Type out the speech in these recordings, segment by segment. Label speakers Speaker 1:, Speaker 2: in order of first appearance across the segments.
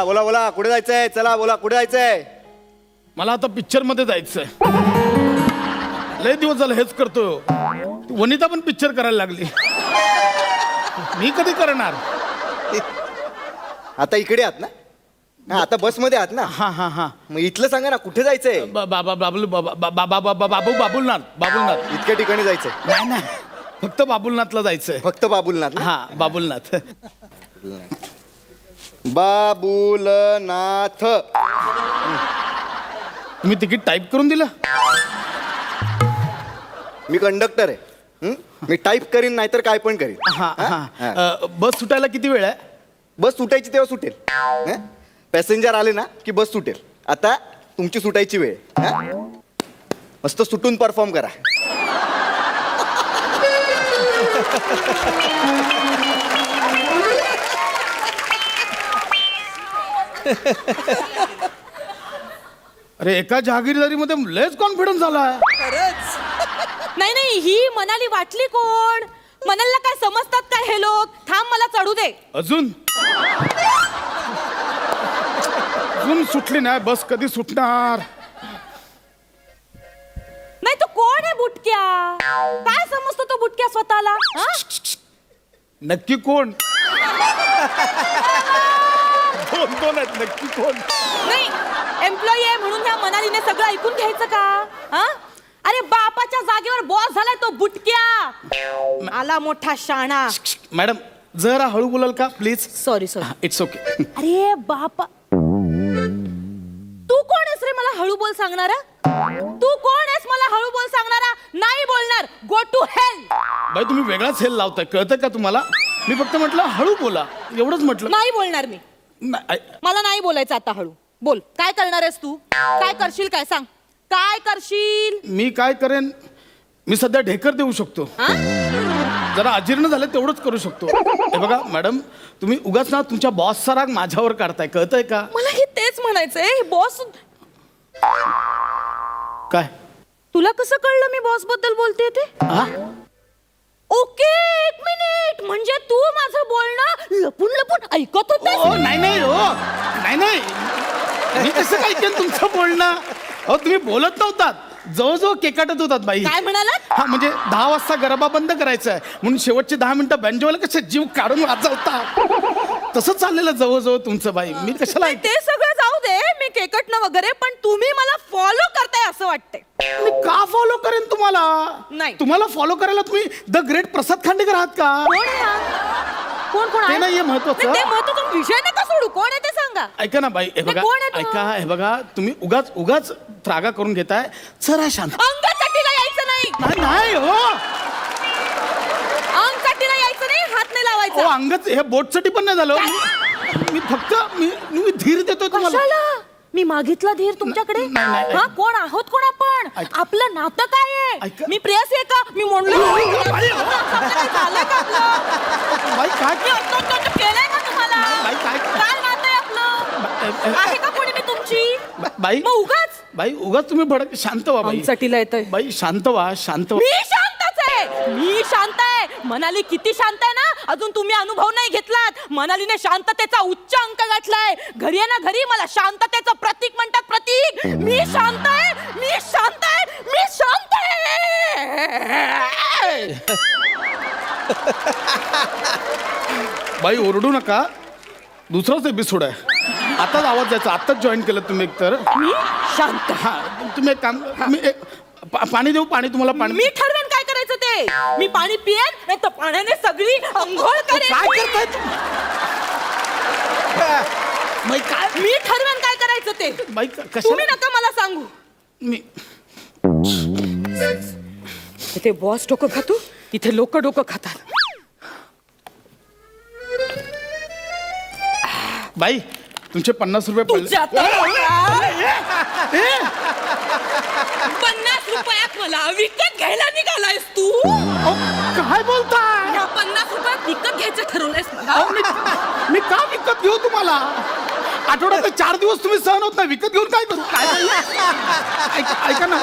Speaker 1: बोला बोला कुठे जायचंय? चला बोला कुठे जायचंय?
Speaker 2: मला आता पिक्चर मध्ये जायचंय. लय दिवस झालं हेच करतो. वनिता पण पिक्चर करायला लागली. मी कधी करणार?
Speaker 1: आता इकडे आहात ना? हा, आता बस मध्ये आहात ना?
Speaker 2: हा हा हा.
Speaker 1: मग इथलं सांगा ना कुठे जायचंय?
Speaker 2: बाबुलनाथ.
Speaker 1: इतक्या ठिकाणी जायचंय?
Speaker 2: नाही नाही, फक्त बाबुलनाथला जायचंय.
Speaker 1: फक्त बाबुलनाथ ना?
Speaker 2: हा बाबुलनाथ.
Speaker 1: बाबुलनाथ.
Speaker 2: तुम्ही तिकीट टाईप करून दिलं?
Speaker 1: मी कंडक्टर आहे. मी टाईप करीन नाहीतर काय पण करीन.
Speaker 2: हा हा. बस सुटायला किती वेळ आहे?
Speaker 1: बस सुटायची तेव्हा सुटेल. पॅसेंजर आले ना की बस सुटेल. आता तुमची सुटायची वेळ. मस्त सुटून परफॉर्म करा.
Speaker 2: अरे एका जहागीरदारीमध्ये लयच कॉन्फिडन्स झालाय.
Speaker 3: नाही नाही, ही मनाली वाटली कोण? मनालीला काय समजतात काय हे लोक? थांब मला चढू दे.
Speaker 2: अजून सुटली नाही बस. कधी सुटणार?
Speaker 3: नाही तो कोण आहे बुटक्या? काय समजतो तो बुटक्या स्वतःला? हा?
Speaker 2: नक्की कोण? दोन आहेत. नक्की कोण?
Speaker 3: नाही, एम्प्लॉई आहे म्हणून ह्या मनालीने सगळं ऐकून घ्यायचं का? हा? अरे बापाच्या जागेवर बॉस झालाय तो बुटक्या. आला मोठा शाणा.
Speaker 2: मॅडम जरा हळू बोलाल का please?
Speaker 3: Sorry sorry.
Speaker 2: It's okay.
Speaker 3: अरे बापा, तू कोण आहेस रे मला हळू बोल सांगणारा? तू कोण आहेस मला हळू बोल सांगणारा? नाही बोलणार. Go to hell.
Speaker 2: बाई तुम्ही वेगळाच हेल लावताय. कळतं का तुम्हाला? मी फक्त म्हटलं हळू बोला, एवढंच म्हटलं.
Speaker 3: नाही बोलणार मी. मला नाही बोलायचं आता. हळू बोल. काय करणार आहेस तू? काय करशील? काय सांग, काय करशील?
Speaker 2: मी काय करेन? मी सध्या ढेकर देऊ शकतो.
Speaker 3: हा?
Speaker 2: जरा अजीर्ण झालं तेवढंच करू शकतो. हे बघा मॅडम, तुम्ही उगाच ना तुमच्या बॉसचा राग माझ्यावर काढताय. कळतंय का?
Speaker 3: मला हे तेच म्हणायचंय. बॉस
Speaker 2: काय?
Speaker 3: तुला कसं कळलं मी बॉस बद्दल बोलते ते?
Speaker 2: हा?
Speaker 3: ओके, एक मिनिट. म्हणजे तू माझं बोलणं लपून लपून ऐकत होतेस?
Speaker 2: ओ नाही नाही हो, नाही नाही, मी कसं काय केलं तुमचं बोलणं? अहो तुम्ही बोलत नव्हतात, जवळजवळ केकाटत होतात बाई.
Speaker 3: काय म्हणालात?
Speaker 2: हा म्हणजे 10 वाजता गरबा बंद करायचा आहे म्हणून शेवटचे 10 मिनिटं बँजोला कसं जीव काढून वाजवता तसं चाललेलं जवळजवळ तुमचं बाई. मी कशाला
Speaker 3: नाही, ते सगळं जाऊ दे. मी केकटणं वगैरे, पण तुम्ही मला फॉलो करताय असं वाटतंय.
Speaker 2: मी का फॉलो करेन तुम्हाला?
Speaker 3: नाही.
Speaker 2: तुम्हाला फॉलो करायला तुम्ही द ग्रेट प्रसाद खांडेकर आहात का?
Speaker 3: कोण आहे हा? कोण कोण
Speaker 2: ते
Speaker 3: आहे?
Speaker 2: नाहीये महत्वाचं.
Speaker 3: नाही, ते महत्वाचा विषय नका सोडू. कोण आहे ते सांगा.
Speaker 2: ऐका ना बाई, हे बघा,
Speaker 3: कोण आहे तो?
Speaker 2: ऐका, हे बघा, तुम्ही उगाच उगाच त्रागा करून घेताय. जरा शांत.
Speaker 3: अंगचाटीला यायचं नाही.
Speaker 2: नाही नाही हो,
Speaker 3: अंगचाटीला यायचं नाही. हात नाही लावायचा.
Speaker 2: हो अंगच हे बोटसाठी पण नाही झालं. मी फक्त मी धीर देतोय तुम्हाला.
Speaker 3: कशाला? मी मागितला धीर तुमच्याकडे?
Speaker 2: नाही, नाही.
Speaker 3: हा, कोण आहोत कोण आपण?
Speaker 2: ऐका.
Speaker 3: आपलं नातं काय आहे?
Speaker 2: ऐका.
Speaker 3: मी प्रेयसी आहे का? मी म्हणलं
Speaker 2: बाई,
Speaker 3: झालं का आपलं?
Speaker 2: बाई काय
Speaker 3: मी अत्तोत्तोट केलंय का तुम्हाला?
Speaker 2: बाई, काय?
Speaker 3: काय नातं आहे आपलं? आहे का कोणी मी तुमची?
Speaker 2: बाई
Speaker 3: मग उगाच
Speaker 2: बाई उगाच तुम्ही भडक. शांत व्हा बाई.
Speaker 3: अंगचाटीला येतोय.
Speaker 2: बाई शांत व्हा, शांत व्हा.
Speaker 3: मी शांतच आहे. मी शांत आहे. मनाली किती शांत आहे ना, अजून तुम्ही अनुभव नाही घेतलात. मनालीने शांततेचा उच्च अंक गाठलाय. घरी आहे ना, घरी मला शांततेचं प्रतीक म्हणतात. प्रतीक. मी शांत आहे. मी शांत आहे. मी शांत आहे.
Speaker 2: बाई ओरडू नका, दुसराच एपिसोड आहे. आताच आवाज द्यायचा. आताच जॉईन केलं तुम्ही एकतर.
Speaker 3: मी शांत.
Speaker 2: हा तुम्ही एक काम, पाणी देऊ? पाणी तुम्हाला पाणी.
Speaker 3: मी ठरवेन काय करायचं ते. मी पाणी पिएन, नाही तर पाण्याने सगळी अंघोळ करेन.
Speaker 2: काय करताय तुम्ही? बाई काय?
Speaker 3: मी ठरवेन काय करायचं ते.
Speaker 2: बाई
Speaker 3: तुम्ही
Speaker 2: कशा?
Speaker 3: नका मला सांगू.
Speaker 2: मी
Speaker 3: तिथे बॉस डोकं खातो, तिथे लोक डोकं खातात.
Speaker 2: बाई तुमचे 50 रुपये पडले.
Speaker 3: तुझ्या 50 रुपयात मला विकत घ्यायला निघालायस तू?
Speaker 2: अहो, काय बोलताय?
Speaker 3: या 50 रुपयात विकत घ्यायचं ठरवलंयस मला?
Speaker 2: अहो, मी का विकत घेऊ तुम्हाला? आठवड्यात 4 दिवस तुम्ही सहन होत नाही, विकत घेऊन काय करू? काय ऐका ना.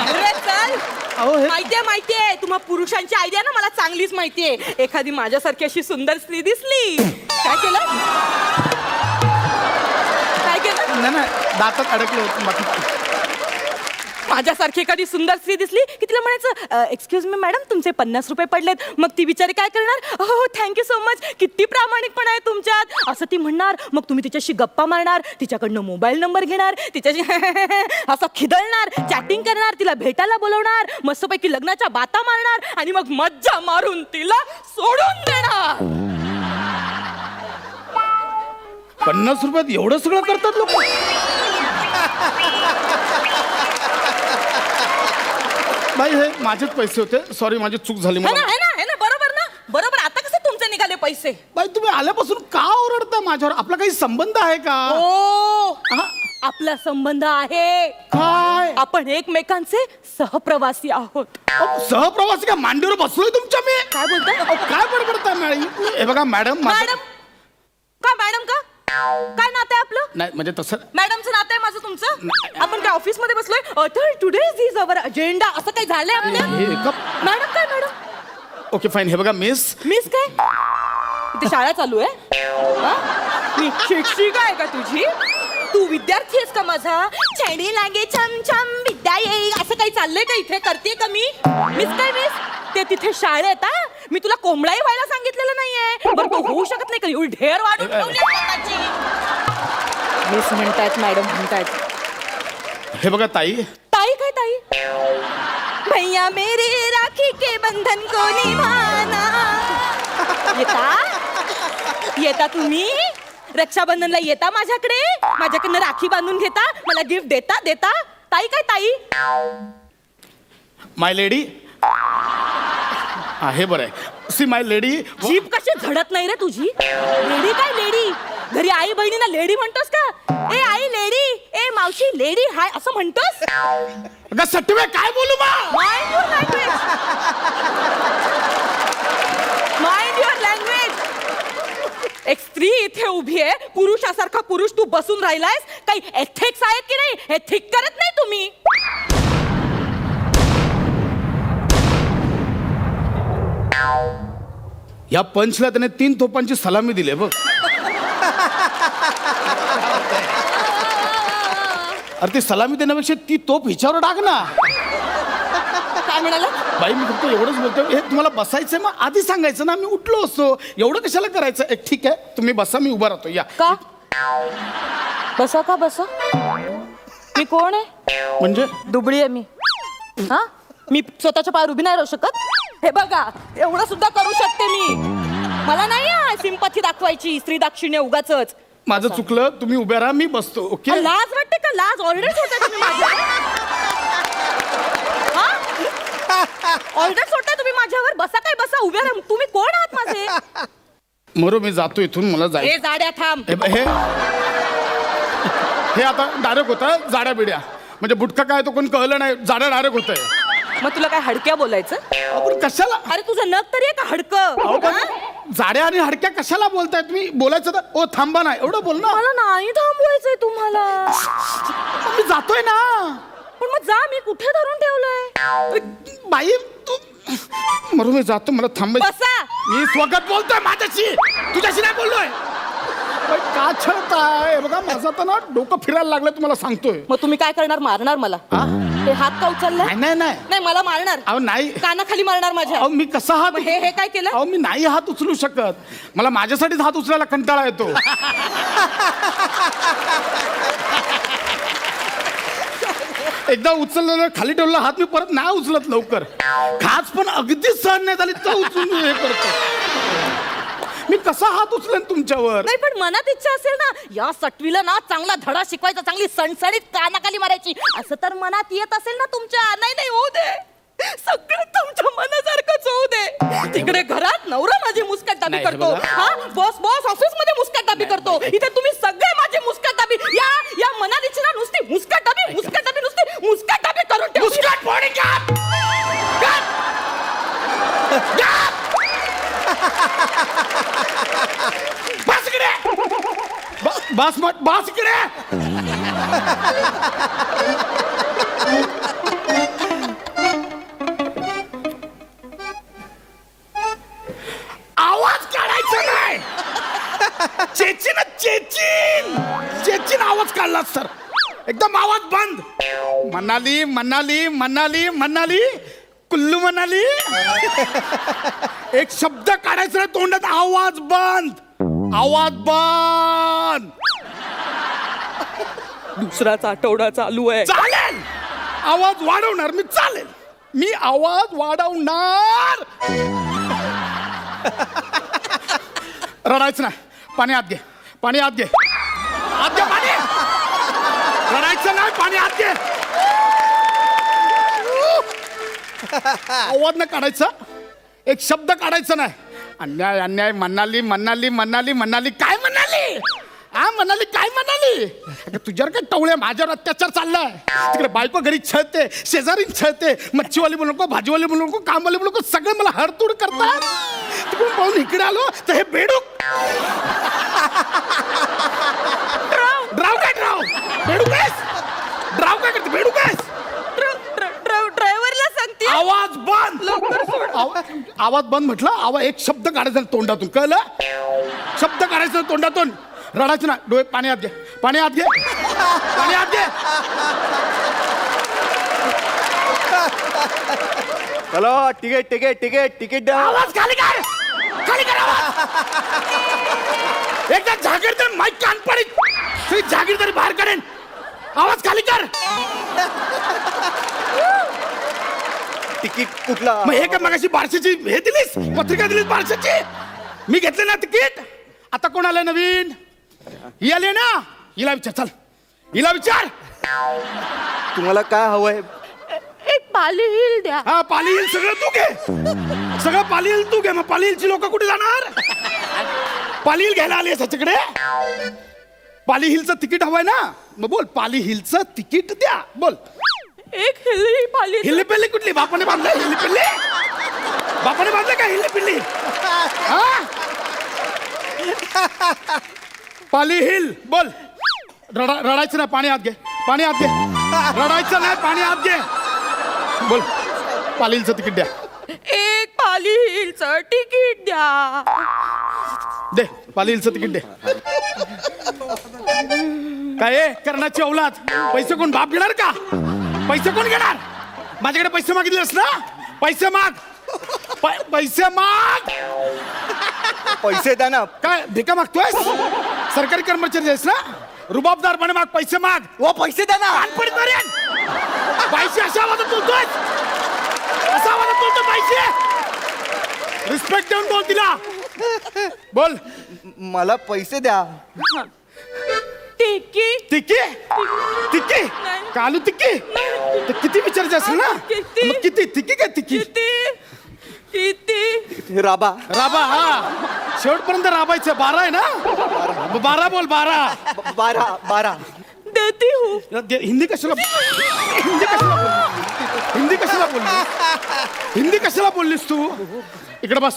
Speaker 3: अरे चल.
Speaker 2: अहो हे
Speaker 3: माहितीये तुम्हा पुरुषांची आयडिया ना मला चांगलीच माहितीये. एखादी माझ्यासारखी अशी सुंदर स्त्री दिसली काय केलं?
Speaker 2: नाही नाही, दातात अडकलं होतं बाकी.
Speaker 3: माझ्यासारखी एखादी सुंदर स्त्री दिसली की तिला म्हणायचं एक्सक्यूज मी मॅडम तुमचे 50 रुपये पडलेत. मग ती बिचारी काय करणार, हो थँक्यू सो मच, किती प्रामाणिकपणा आहे तुमच्यात असं ती म्हणणार. मग तुम्ही तिच्याशी गप्पा मारणार, तिच्याकडनं मोबाईल नंबर घेणार, तिच्याशी असं खिदळणार, चॅटिंग करणार, तिला भेटायला बोलवणार, मस्तपैकी लग्नाच्या बाता मारणार आणि मग मज्जा मारून तिला सोडून देणार.
Speaker 2: 50 रुपयात एवढं सगळं करतात लोक. बाई हे माझेच पैसे होते, सॉरी माझी चूक झाली.
Speaker 3: है
Speaker 2: मला
Speaker 3: ना, है ना, है ना, बरोबर ना, बरोबर. आता कसे तुमचे निघाले पैसे?
Speaker 2: बाई तुम्ही आल्यापासून का ओरडता माझ्यावर? आपला काही संबंध आहे का?
Speaker 3: ओ
Speaker 2: हा?
Speaker 3: आपला संबंध आहे.
Speaker 2: काय
Speaker 3: आपण एकमेकांचे सहप्रवासी आहोत.
Speaker 2: सहप्रवासी का मांडीवर बसलोय तुमच्या मी?
Speaker 3: काय बोलताय?
Speaker 2: काय बडबडताय मॅडम? हे बघा मॅडम
Speaker 3: मॅडम का, मॅडम का, काय नातं आहे आपलं?
Speaker 2: नाही म्हणजे तसं
Speaker 3: मॅडमचं नातं आहे माझं तुमचं? आपण काय ऑफिस मध्ये बसलोय, तर टुडे इज अवर अजेंडा असं काही झालंय आपल्या? मॅडम काय मॅडम?
Speaker 2: Okay fine. हे बघा मिस
Speaker 3: काय इथे शाळा चालू आहे? हा? मी शिक्षिका आहे का तुझी? तू विद्यार्थी आहेस का माझा? छेडी लागे छम छम विद्या येई असं काही चाललंय का इथे? करते का मी मिस? काय मिस? ते तिथे शाळेत हा, मी तुला कोंबडाही व्हायला सांगितलेलं नाहीये. बरं तो होऊ शकत नाही का? एवढी ढेर वाढून ठेवली आहे स्वतःची. मिस म्हणतायत, मॅडम म्हणतायत.
Speaker 2: हे बघा ताई.
Speaker 3: ताई काय ताई? भैया मेरे राखी के बंधन को निभाना. येता तुम्ही रक्षाबंधनला येता माझ्याकडनं राखी बांधून घेता, मला गिफ्ट देता. ताई काय ताई?
Speaker 2: माय लेडी. हा हे बरं आहे. See my lady.
Speaker 3: जीभ कशी झडत नाही रे तुझी? लेडी काय लेडी? घरी आई बहिणींना लेडी म्हणतोस का? ए आई लेडी, ए मावशी लेडी हाय असं म्हणतोस?
Speaker 2: अगं सटवे काय बोलू मग?
Speaker 3: Mind your language. Mind your language. एक स्त्री इथे उभी आहे, पुरुषासारखा पुरुष तू बसून राहिलायस. काही एथिक्स आहेत की नाही? हे थिक करत नाही तुम्ही.
Speaker 2: या पंचला त्याने 3 तोफांची सलामी दिली बघ. अरे ती सलामी देण्यापेक्षा ती तोफ हिच्यावर टाक ना.
Speaker 3: काय म्हणाला?
Speaker 2: बाई मी फक्त एवढंच बोलतो, हे तुम्हाला बसायचंय मग आधी सांगायचं ना, मी उठलो असतो. एवढं कशाला करायचं? एक ठीक आहे तुम्ही बसा, मी उभा राहतो. या
Speaker 3: का बसा? का बसा? मी कोण आहे?
Speaker 2: म्हणजे
Speaker 3: दुबळी आहे मी. हा, मी स्वतःच्या पायावर उभी नाही राहू शकत? हे बघा एवढं सुद्धा करू शकते मी. मला नाही सिंपथी दाखवायची, स्त्री दाक्षिण्य उगाचच.
Speaker 2: माझं चुकलं, तुम्ही उभ्या राहा, मी बसतो. ओके.
Speaker 3: लाज वाटते का? लाज ऑर्डर सोडताय तुम्ही माझ्यावर? ऑर्डर सोडताय तुम्ही माझ्यावर? बसा काय बसा, उभ्या राहा. तुम्ही कोण आहात माझे?
Speaker 2: मरो मी जातो इथून, मला जायचं.
Speaker 3: हे जाड्या थांब.
Speaker 2: हे आता डायरेक्ट होता जाड्या बिड्या, म्हणजे बुटका काय तो कोण कळलं नाही, जाड्या डायरेक्ट होतंय.
Speaker 3: मग तुला काय हडक्या बोलायचं?
Speaker 2: आपण कशाला?
Speaker 3: अरे तुझं नख तरी आहे का हडकं?
Speaker 2: जाड्या आणि हडक्या कशाला बोलताय तुम्ही? बोलायचं तर ओ थांबा ना, एवढं बोल ना.
Speaker 3: मला नाही थांबवायचंय तुम्हाला.
Speaker 2: मी जातोय ना.
Speaker 3: पण मग जा, मी कुठे धरून ठेवलंय?
Speaker 2: बाई तू मरू, मी जातो, मला थांबायचं.
Speaker 3: बसा.
Speaker 2: मी स्वगत बोलतोय माझ्याशी, तुझ्याशी नाही बोललोय. बाई, का छळताय? बघा माझं तर ना डोकं फिरायला लागलं, तुम्हाला सांगतोय.
Speaker 3: मग तुम्ही काय करणार? मारणार मला? ते हात का उचललाय?
Speaker 2: नाही नाही
Speaker 3: नाही मला मारणार.
Speaker 2: अहो नाही.
Speaker 3: कानाखाली मारणार माझ्या.
Speaker 2: अहो मी कसा हात?
Speaker 3: मग हे काय केलं?
Speaker 2: अहो मी नाही हात उचलू शकत, मला माझ्यासाठीच हात उचलायला कंटाळा येतो. एकदा उचललेलं खाली ठेवलेला हात मी परत नाही उचलत लवकर. खास पण अगदीच सहन नाही झाली तर उचलून मी हे करतो. मी कसा हात उचलेन तुमच्यावर?
Speaker 3: नाही पण मनात इच्छा असेल ना, या सटवीला ना चांगला धडा शिकवायचा, चांगली सणसणीत कानाखाली मारायची, असं तर मनात येत असेल ना तुमच्या? नाही होऊ दे, सगळं तुमच्या मनासारखंच होऊ दे. तिकडे घरात नवरा माझी मुस्कटदाबी करतो, हा बॉस ऑफिस मध्ये मुस्कटदाबी करतो, इथे तुम्ही सगळे माझी मुस्कटदाबी. या मनात इच्छा नुसती मुस्कटदाबी नुसती मुस्कटदाबी करून ठेव.
Speaker 2: मुस्कट फोडी का? बस इकडे, बस इकडे. आवाज काढायचा नाही. चेचिन आवाज काढ. काढलास सर. एकदम आवाज बंद. मनाली मनाली मनाली मनाली कुल्लू मनाली. एक शब्द काढायचा नाही तोंडात. आवाज बंद. आवाज बंद.
Speaker 3: दुसराच आठवडा चालू आहे.
Speaker 2: चालेल. आवाज वाढवणार मी. चालेल मी आवाज वाढवणार. रडायचं नाही. पाणी आत घे. पाणी आत घे. आत घे पाणी. रडायचं नाही. पाणी आत घे. आवाज नाही काढायचा. एक शब्द काढायचा नाही. अन्याय अन्याय. मनाली मनाली मनाली मनाली. काय म्हणाली? हा म्हणाली. काय म्हणाली? अगं तुझ्यावर काय टवळे. माझ्यावर अत्याचार चाललाय. तिकडे बायको घरी छळते, शेजारी छळते, मच्छीवाली बोलू नको, भाजीवाली बोलू नको, कामवाली बोलू नको, सगळे मला हडतूड करतात. तिकडून पाहून इकडे आलो तर हे बेडूक. ड्राव काय ड्राव? बेडूक आहेस? ड्राव काय करते? बेडूक आहेस?
Speaker 3: ड्रायव्हरला सांगते.
Speaker 2: आवाज बंद.
Speaker 3: लवकर सोड.
Speaker 2: आवाज बंद म्हटलं. आवाज एक शब्द काढायचा नाही तोंडातून. कळलं? शब्द काढायचा नाही तोंडातून. रडायचं ना. डोळे पाणी आत घे. पाणी आत घे. पाणी आत घे.
Speaker 1: चलो तिकीट तिकीट तिकीट तिकीट द्या.
Speaker 2: आवाज खाली कर. खाली कर आवाज. एकदा जागीरदार माईक कान पडेल. तरी जागीरदारी बाहेर काढेन. आवाज खाली कर.
Speaker 1: तिकीट कुठला?
Speaker 2: मग हे काय मगाशी बारशेची हे दिलीस? पत्रिका दिलीस बारशेची? मी घेतले ना तिकीट. आता कोण आलंय नवीन? ही आली ना. हिला विचार. चल हिला विचार.
Speaker 1: तुम्हाला काय हवंय?
Speaker 3: एक पाली हिल द्या.
Speaker 2: हा पाली हिल सगळं तू घे. सगळं पाली हिल तू घे. मग पाली हिलची लोक कुठे जाणार? पाली हिल घ्यायला आली त्याच्याकडे. पाली हिलचं तिकीट हवंय ना. मग बोल पाली हिलचं तिकीट द्या. बोल.
Speaker 3: एक हिल पाली.
Speaker 2: हिल्ली पिल्ली कुठली? बापाने बांधलं हिल्ली पिल्ली? बापाने बांधलं का हिल्ली पिल्ली? हा? पाली हिल. बोल. रडायचं नाही. पाणी आत घे. पाणी आत घे. रडायचं नाही. पाणी आत घे. बोल. पाली हिलचं तिकीट द्या.
Speaker 3: एक पाली हिलचं तिकीट द्या.
Speaker 2: दे. पाली हिलचं तिकीट दे. काय आहे? कर्णाची औलाद. पैसे कोण बाप घेणार का? पैसे कोण घेणार? माझ्याकडे पैसे मागितलेस ना. पैसे माग. पैसे माग.
Speaker 1: पैसे द्या ना.
Speaker 2: काय भिका मागतोय? सरकारी कर्मचारी आहेस ना. रुबाबदारपणे माग. पैसे माग.
Speaker 1: ओ पैसे द्या ना.
Speaker 2: कानपडीत मारेन. पैसे अशा आवाजात बोलतोय. असा आवाजात बोलतो पैसे. रिस्पेक्ट देऊन बोल तिला. बोल.
Speaker 1: मला पैसे द्या.
Speaker 3: टिकी.
Speaker 2: तिकी. तिकी.
Speaker 3: नाही.
Speaker 2: कालू तिकी. तर किती विचारायचे असेल ना.
Speaker 3: किती?
Speaker 2: मग किती? तिकी काय तिकी?
Speaker 3: किती किती.
Speaker 1: राबा.
Speaker 2: राबा. हा शेवटपर्यंत राबायचं. 12 आहे ना. 12 बोल. 12.
Speaker 1: 12.
Speaker 3: देती हूँ.
Speaker 2: हिंदी कशाला हिंदी कशाला बोलली? हिंदी कशाला बोलली? हिंदी कशाला बोललीस तू? इकडे बस.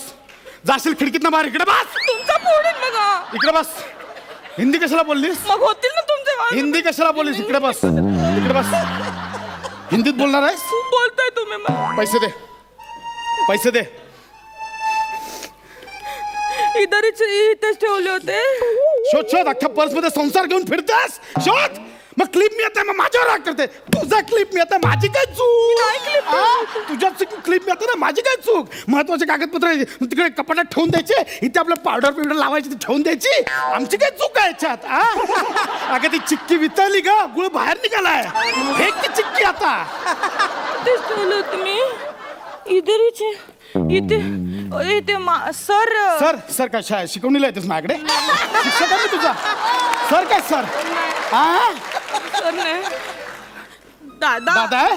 Speaker 2: जाशील खिडकीतनं बाहेर. इकडे बस.
Speaker 3: तुमचा फोडून बघा.
Speaker 2: इकडे बस. हिंदी कशाला बोललीस?
Speaker 3: मग होतील ना तुमचे वाद.
Speaker 2: हिंदी कशाला बोललीस? इकडे बस. इकडे बस. हिंदीत बोलणार आहेस?
Speaker 3: खूप बोलताय तुम्ही मला.
Speaker 2: पैसे दे. पैसे दे.
Speaker 3: इथेच ठेवले होते.
Speaker 2: शोध शोध. अख्ख्या पर्स मध्ये संसार घेऊन फिरतेस. शोध. मग क्लिप मी आता माझ्यावर राग करते. तुझा क्लिप मी आता. माझी काय चूक?
Speaker 3: काय clip?
Speaker 2: आ? तुझ्या क्लिप मी आता ना. माझी काय चूक? महत्वाचे कागदपत्र तिकडे कपाटात ठेवून द्यायचे. इथे आपलं पावडर लावायची ठेवून द्यायची. आमची काय चूक आहे याच्यात? अगं ती चिक्की वितळली ग. गुळ बाहेर निघालाय. फेक ती चिक्की आता.
Speaker 3: इथेच ठेवले होते मी. इथे इथे सर.
Speaker 2: सर. सर काय शाळेत शिकवणीला येतेस माझ्याकडे? शिक्षक आहे मी तुझा. सर काय सर? हा
Speaker 3: सर नाही. दादा.
Speaker 2: दादा आहे?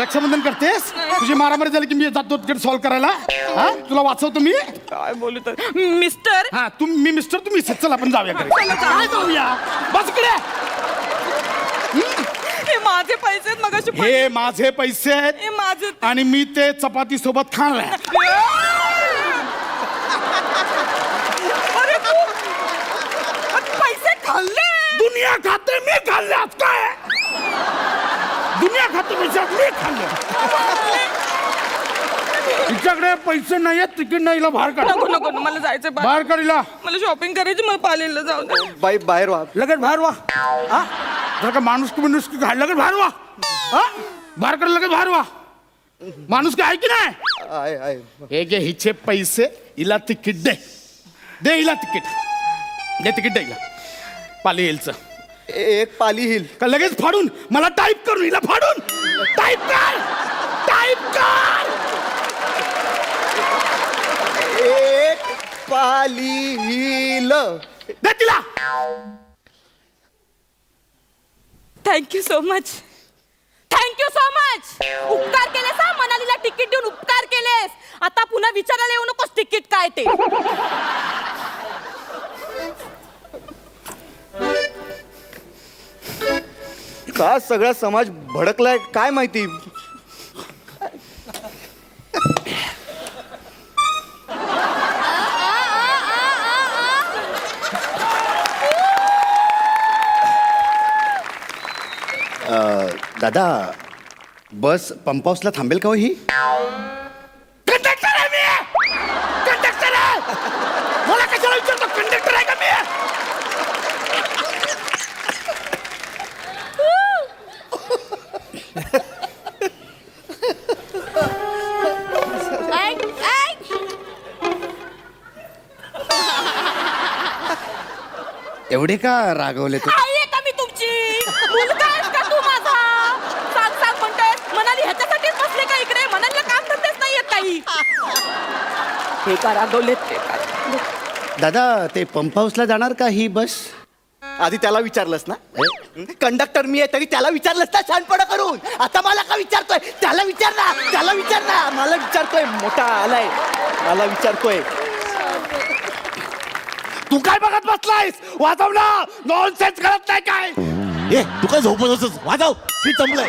Speaker 2: रक्षाबंधन करतेस? तुझी मारामारी झाली की मी जातो तिकडे सॉल्व्ह करायला. हा तुला वाचवतो मी.
Speaker 3: काय बोलत मिस्टर.
Speaker 2: हा मी मिस्टर तुम्ही. चल आपण जाऊया घरी. काय जाऊया? बस इकडे.
Speaker 3: हे माझे पैसे आहेत. मगाशी
Speaker 2: हे माझे पैसे आहेत.
Speaker 3: हे माझे.
Speaker 2: आणि मी ते चपाती सोबत खाणार.
Speaker 3: अरे पैसे खाल्ले.
Speaker 2: दुनिया खाते मी खाल्ले. आज काय दुनिया खाते पैसे मी खाल्ले. तिच्याकडे पैसे नाहीयेत. तिकीट नाही. बाहेर काढ.
Speaker 3: नको नको मला जायचं
Speaker 2: बाहेर काढीला.
Speaker 3: मला शॉपिंग करायची. मला पालेला जाऊ दे.
Speaker 1: बाई बाहेर व्हा.
Speaker 2: लगेच बाहेर वा. हा जर का माणूस की घाल लगेच बाहेर वा हा बाहेर कर लगेच बाहेर वा माणूस की आहे की नाही
Speaker 1: आहे
Speaker 2: हे घे हिचे पैसे हिला तिकीट दे दे हिला तिकीट दे हिला पाली हिलचं
Speaker 1: एक पाली हिल
Speaker 2: का लगेच फाडून मला टाईप करून हिला फाडून टाईप कर
Speaker 1: एक पाली हिल
Speaker 2: दे तिला
Speaker 3: थँक्यू सो मच उपकार केलेस हा मनालीला तिकीट देऊन उपकार केलेस आता पुन्हा विचारायला येऊ नकोस तिकीट काय ते
Speaker 1: का सगळा समाज भडकलाय काय माहिती दादा बस पंप हाऊसला थांबेल का हो ही
Speaker 2: कंडक्टर आहे मी कंडक्टर आहे मला कशाला विचारतो कंडक्टर आहे का मी
Speaker 1: एवढे का रागवले तू
Speaker 3: आई आहे का मी तुमची मुलगा आहेस का तू माझा सांग म्हणतेस मनाली ह्याच्यासाठीच बसले का इकडे मनालीला काम धंदेच नाहीयेत काही हे का रागवलेत ते काय
Speaker 1: दादा ते पंप हाऊसला जाणार का ही बस आधी त्याला विचारलंस ना कंडक्टर मी आहे तरी त्याला विचारलंस ना शहाणपणा करून आता मला का विचारतोय त्याला विचार ना मला विचारतोय मोठा आलाय मला विचारतोय
Speaker 2: तू काय बघत बसलायस वाजव ना नॉनसेन्स करत नाही काय
Speaker 4: ए तू काय झोपत होतस वाजव मी संपलंय